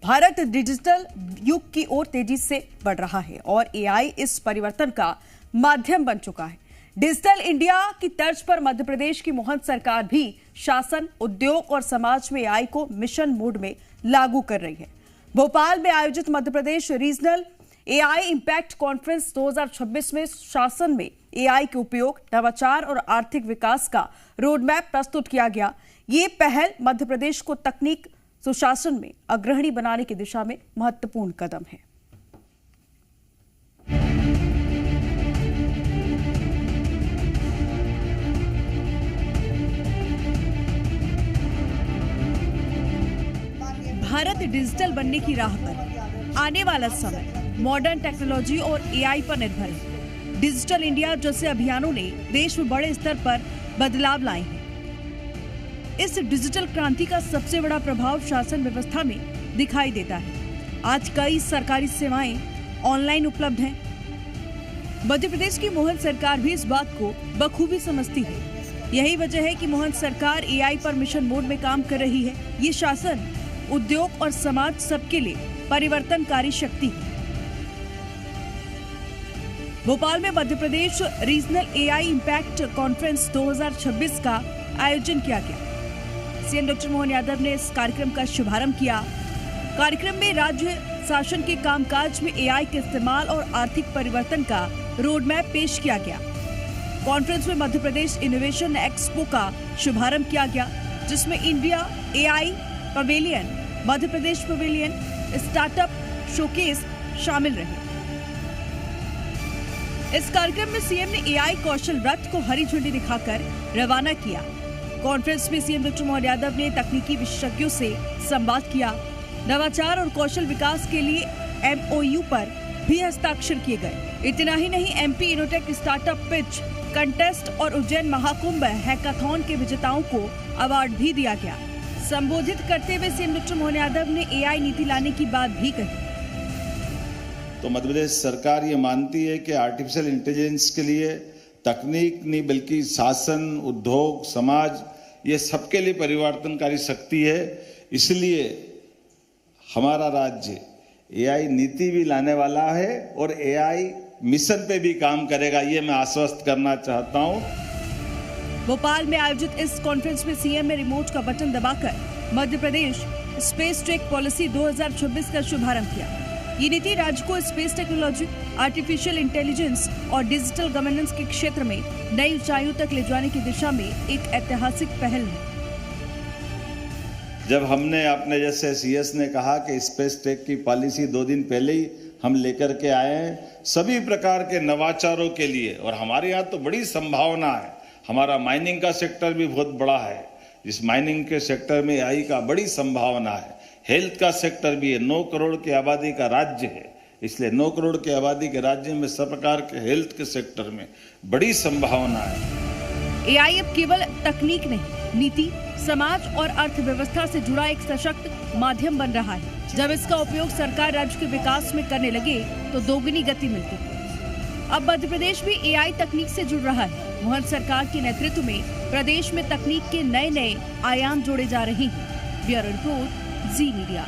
Bharat digital युग की ओर तेजी से बढ़ रहा है और एआई इस परिवर्तन का माध्यम बन चुका है। डिजिटल इंडिया की तर्ज पर मध्य प्रदेश की मोहन सरकार भी शासन, उद्योग और समाज में एआई को मिशन मोड में लागू कर रही है। भोपाल में आयोजित Madhya Pradesh regional AI impact conference 2026 में शासन में एआई के उपयोग, नवाचार और आर्थिक विकास का रोडमैप प्रस्तुत किया गया। ये पहल मध्य प्रदेश को तकनीक सुशासन में अग्रणी बनाने की दिशा में महत्वपूर्ण कदम है। भारत डिजिटल बनने की राह पर। आने वाला समय मॉडर्न टेक्नोलॉजी और एआई पर निर्भर है। डिजिटल इंडिया जैसे अभियानों ने देश में बड़े स्तर पर बदलाव लाए हैं। इस डिजिटल क्रांति का सबसे बड़ा प्रभाव शासन व्यवस्था में दिखाई देता है। आज कई सरकारी सेवाएं ऑनलाइन उपलब्ध हैं। मध्य प्रदेश की मोहन सरकार भी इस बात को बखूबी समझती है। यही वजह है कि मोहन सरकार एआई पर मिशन मोड में काम कर रही है। ये शासन, उद्योग और समाज सबके लिए परिवर्तनकारी शक्ति है। भोपाल में Madhya Pradesh regional AI impact conference 2026 का आयोजन किया गया। सीएम डॉक्टर मोहन यादव ने इस कार्यक्रम का शुभारंभ किया। कार्यक्रम में राज्य शासन के कामकाज में एआई के इस्तेमाल और आर्थिक परिवर्तन का रोडमैप पेश किया गया। कॉन्फ्रेंस में मध्य प्रदेश इनोवेशन एक्सपो का शुभारंभ किया गया, जिसमें India AI pavilion, Madhya Pradesh pavilion, startup showcase शामिल रहे। इस कार्यक्रम में सीएम ने एआई कौशल रथ को हरी झंडी दिखाकर रवाना किया। कॉन्फ्रेंस में सीएम डॉक्टर मोहन यादव ने तकनीकी विशेषज्ञों से संवाद किया। नवाचार और कौशल विकास के लिए एमओयू पर भी हस्ताक्षर किए गए। इतना ही नहीं, MP Innotech startup pitch contest और उज्जैन महाकुंभ हैकाथॉन के विजेताओं को अवार्ड भी दिया गया। संबोधित करते हुए सीएम डॉक्टर मोहन यादव ने एआई नीति लाने की बात भी कही। तो मध्य प्रदेश सरकार ये मानती है कि आर्टिफिशियल इंटेलिजेंस के लिए तकनीक नहीं बल्कि शासन, उद्योग, समाज ये सबके लिए परिवर्तनकारी शक्ति है। इसलिए हमारा राज्य एआई नीति भी लाने वाला है और एआई मिशन पे भी काम करेगा, ये मैं आश्वस्त करना चाहता हूं। भोपाल में आयोजित इस कॉन्फ्रेंस में सीएम ने रिमोट का बटन दबाकर Madhya Pradesh space tech policy 2026 का शुभारंभ किया। ये नीति राज्य को स्पेस टेक्नोलॉजी, आर्टिफिशियल इंटेलिजेंस और डिजिटल गवर्नेंस के क्षेत्र में नई ऊंचाइयों तक ले जाने की दिशा में एक ऐतिहासिक पहल है। जब हमने अपने जैसे सीएस ने कहा कि स्पेस टेक की पॉलिसी 2 दिन पहले ही हम लेकर के आए हैं सभी प्रकार के नवाचारों के लिए, और हमारे यहाँ तो बड़ी संभावना है। हमारा माइनिंग का सेक्टर भी बहुत बड़ा है, इस माइनिंग के सेक्टर में एआई का बड़ी संभावना है। हेल्थ का सेक्टर भी है, 9 करोड़ की आबादी का राज्य है, इसलिए 9 करोड़ की आबादी के राज्य में सब प्रकार के हेल्थ के सेक्टर में बड़ी संभावना है। एआई अब केवल तकनीक नहीं, नीति, समाज और अर्थव्यवस्था से जुड़ा एक सशक्त माध्यम बन रहा है। जब इसका उपयोग सरकार राज्य के विकास में करने लगे तो दोगुनी गति मिलती है। अब मध्य प्रदेश भी एआई तकनीक से जुड़ रहा है। मोहन सरकार के नेतृत्व में प्रदेश में तकनीक के नए नए आयाम जोड़े जा रहे हैं। ब्यूरो रिपोर्ट, जी मीडिया।